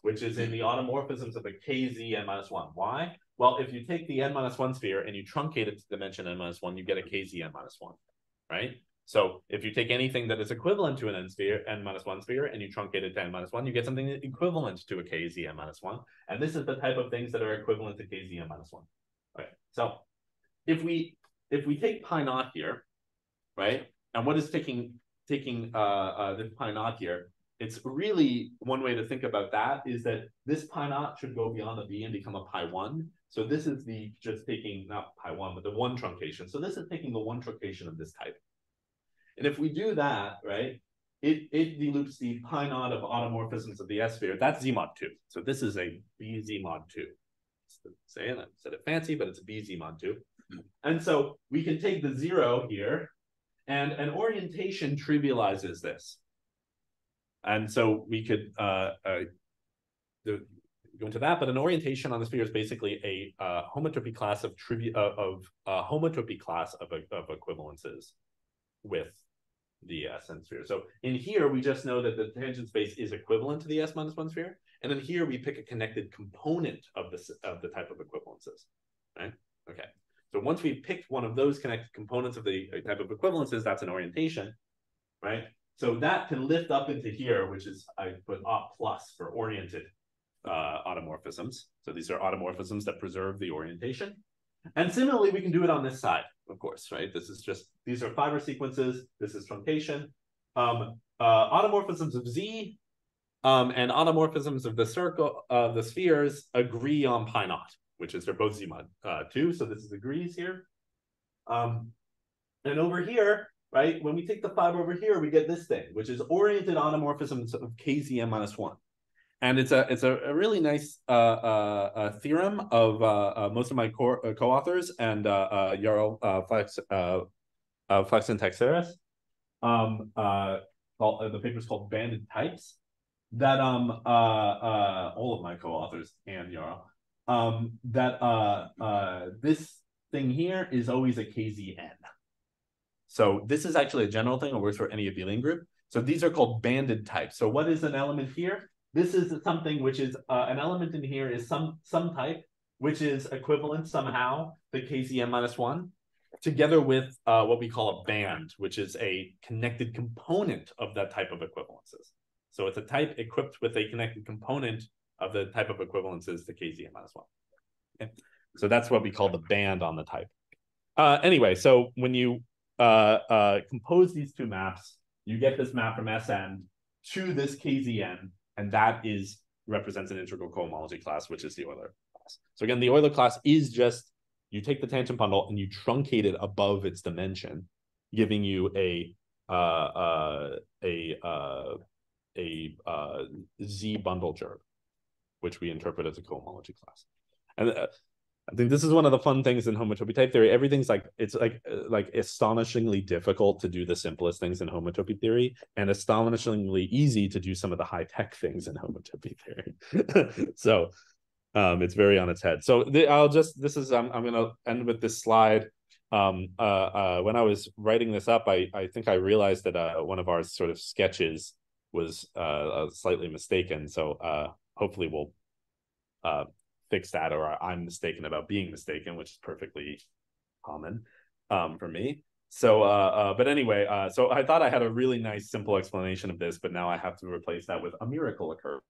which is in the automorphisms of the kz n minus 1. Why? Well, if you take the n minus 1 sphere and you truncate it to dimension n minus 1, you get a kz n minus 1, right? So if you take anything that is equivalent to an n minus 1 sphere, and you truncate it to n minus 1, you get something equivalent to a kz n minus 1. And this is the type of things that are equivalent to kz n minus 1. Okay, so if we take pi naught here, right? And what is taking this pi naught here? It's really, one way to think about that is that this pi naught should go beyond the b and become a pi 1. So this is the just taking, not pi 1, but the 1 truncation. So this is taking the 1 truncation of this type. And if we do that, right, it deloops the pi naught of automorphisms of the S sphere. That's Z mod 2. So this is a BZ mod 2. Say it, I said it fancy, but it's a BZ mod 2. And so we can take the 0 here, and an orientation trivializes this. And so we could go into that, but an orientation on the sphere is basically a homotopy class of homotopy class of equivalences with the Sn sphere. So in here, we just know that the tangent space is equivalent to the S minus 1 sphere. And then here we pick a connected component of the type of equivalences, right? Okay. So once we've picked one of those connected components of the type of equivalences, that's an orientation, right? So that can lift up into here, which is, I put op plus for oriented automorphisms. So these are automorphisms that preserve the orientation. And similarly, we can do it on this side, of course, right? This is just, these are fiber sequences. This is truncation. Automorphisms of Z and automorphisms of the circle, the spheres agree on pi naught, which is they're both Z mod 2. So this is agrees here. And over here, right, when we take the 5 over here, we get this thing, which is oriented automorphisms of KZM minus 1. And it's a really nice theorem of most of my co-authors and Yarl Flex and Texeris. The paper is called Banded Types. That all of my co-authors and Yarl, this thing here is always a KZN. So this is actually a general thing that works for any abelian group. So these are called banded types. So what is an element here? This is something which is an element in here is some type which is equivalent somehow to KZM minus 1, together with what we call a band, which is a connected component of that type of equivalences. So it's a type equipped with a connected component of the type of equivalences to KZM minus 1. Okay? So that's what we call the band on the type. Anyway, so when you compose these two maps, you get this map from Sn to this KZN, and that represents an integral cohomology class, which is the Euler class. So again, the Euler class is just, you take the tangent bundle and you truncate it above its dimension, giving you a Z bundle gerbe, which we interpret as a cohomology class. And I think this is one of the fun things in homotopy type theory. Everything's like, it's like astonishingly difficult to do the simplest things in homotopy theory, and astonishingly easy to do some of the high-tech things in homotopy theory. So it's very on its head. So I'm going to end with this slide. When I was writing this up, I think I realized that one of our sort of sketches was slightly mistaken. So hopefully we'll fix that, or I'm mistaken about being mistaken, which is perfectly common. for me. So, but anyway, so I thought I had a really nice, simple explanation of this, but now I have to replace that with a miracle occurs.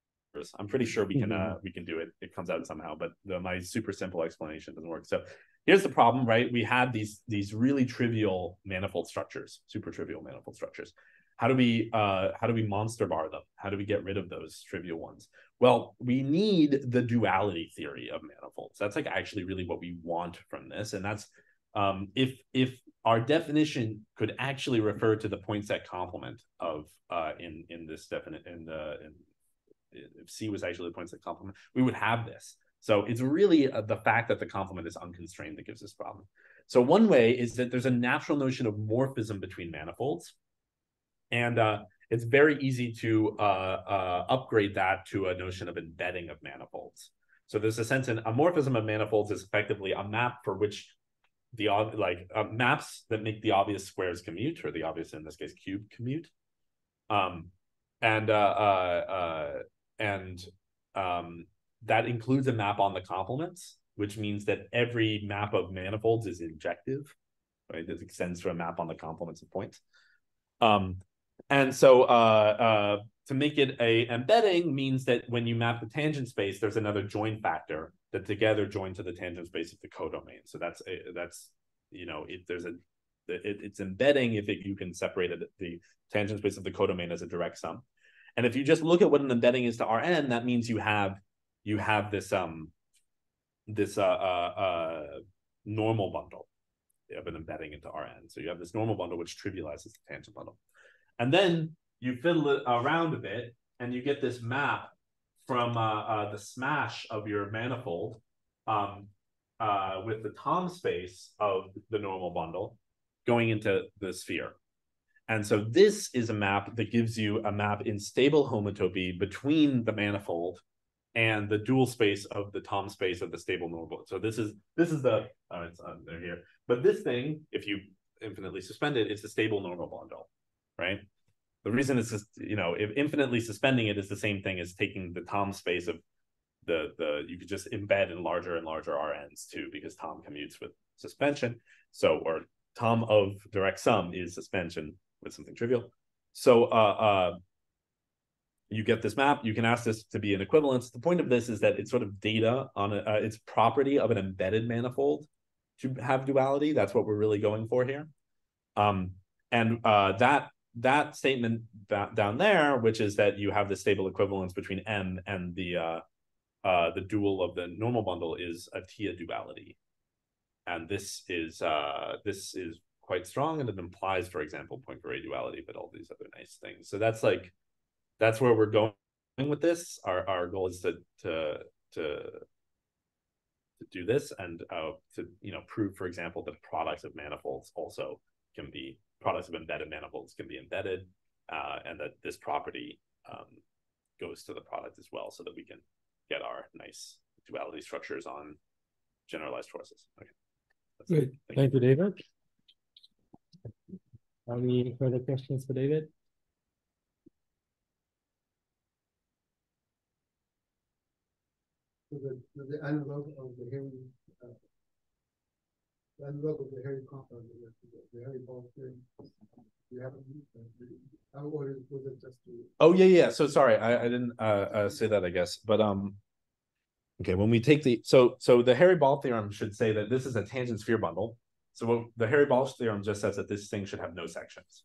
I'm pretty sure we can do it. It comes out somehow, but my super simple explanation doesn't work. So here's the problem, right? We have these really trivial manifold structures, super trivial manifold structures. How do we monster bar them? How do we get rid of those trivial ones? Well, we need the duality theory of manifolds. That's like actually really what we want from this, and that's if our definition could actually refer to the point set complement of in this definite if C was actually the point set complement, we would have this. So it's really the fact that the complement is unconstrained that gives this problem. So one way is that there's a natural notion of morphism between manifolds, and it's very easy to upgrade that to a notion of embedding of manifolds. So there's a sense in a morphism of manifolds is effectively a map for which the maps that make the obvious squares commute, or the obvious, in this case, cube commute. That includes a map on the complements, which means that every map of manifolds is injective, right? It extends to a map on the complements of points. And so to make it a embedding means that when you map the tangent space, there's another join factor that together join to the tangent space of the codomain. So it's embedding if you can separate the tangent space of the codomain as a direct sum. And if you just look at what an embedding is to Rn, that means you have this normal bundle of an embedding into Rn. So you have this normal bundle which trivializes the tangent bundle. And then you fiddle it around a bit and you get this map from the smash of your manifold with the Tom space of the normal bundle going into the sphere. And so this is a map that gives you a map in stable homotopy between the manifold and the dual space of the Tom space of the stable normal. So this is the it's under here. But this thing, if you infinitely suspend it, it's a stable normal bundle, right? The reason it's just, if infinitely suspending it is the same thing as taking the Tom space of you could just embed in larger and larger RNs too, because Tom commutes with suspension. So, or Tom of direct sum is suspension with something trivial. So you get this map. You can ask this to be an equivalence. The point of this is that it's sort of data on its property of an embedded manifold to have duality. That's what we're really going for here. That statement down there, which is that you have the stable equivalence between M and the dual of the normal bundle, is a Tia duality, and this is quite strong, and it implies, for example, Poincare duality, but all these other nice things. So that's where we're going with this. Our goal is to do this and to prove, for example, that products of manifolds also can be products of embedded manifolds can be embedded, and that this property goes to the product as well, so that we can get our nice duality structures on generalized forces. Okay. Great. Thank you, David. Any further questions for David? The analog of the hairy compound, the hairy ball theory. You haven't used that, or was it just to... Oh yeah. So sorry, I didn't say that, I guess, but okay. When we take so the hairy ball theorem should say that this is a tangent sphere bundle. So the hairy ball theorem just says that this thing should have no sections.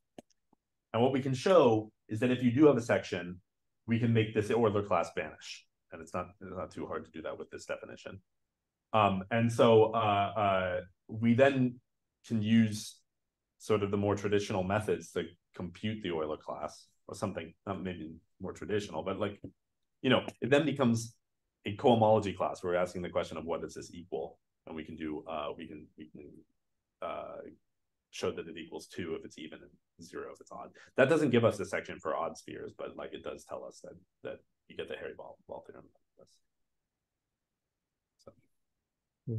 And what we can show is that if you do have a section, we can make this Euler class vanish. And it's not too hard to do that with this definition. And so we then can use sort of the more traditional methods to compute the Euler class, or something, not maybe more traditional, but it then becomes a cohomology class where we're asking the question of what does this equal, and we can do we can show that it equals 2 if it's even and 0 if it's odd. That doesn't give us a section for odd spheres, but it does tell us that you get the hairy ball theorem. So.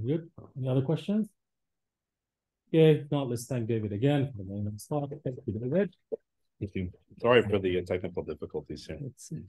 Good. Any other questions? Okay, if not, let's thank David again for the main slot. Thank you, David. Thank you. Sorry for the technical difficulties here. Let's see.